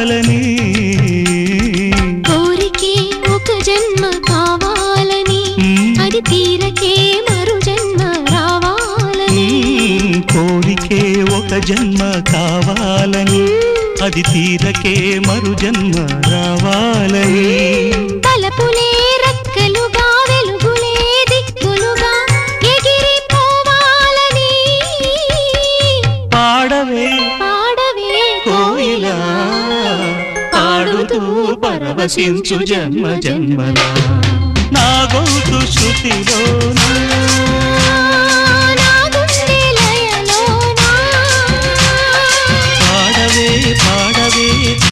కావాలని కోరికే ఒక జన్మ కావాలని అది తీరకే మరు జన్మ రావాలని కోరికే ఒక జన్మ కావాలని అది తీరకే మరు జన్మ రావాలని తలపులే రెక్కలుగా వెలుగులే దిక్కులుగా ఎగిరిపోవాలని పాడవే పాడవే కోయిలా పాడుతూ పరవశించు జన్మ జన్మలా నా గొంతు శృతిలోనా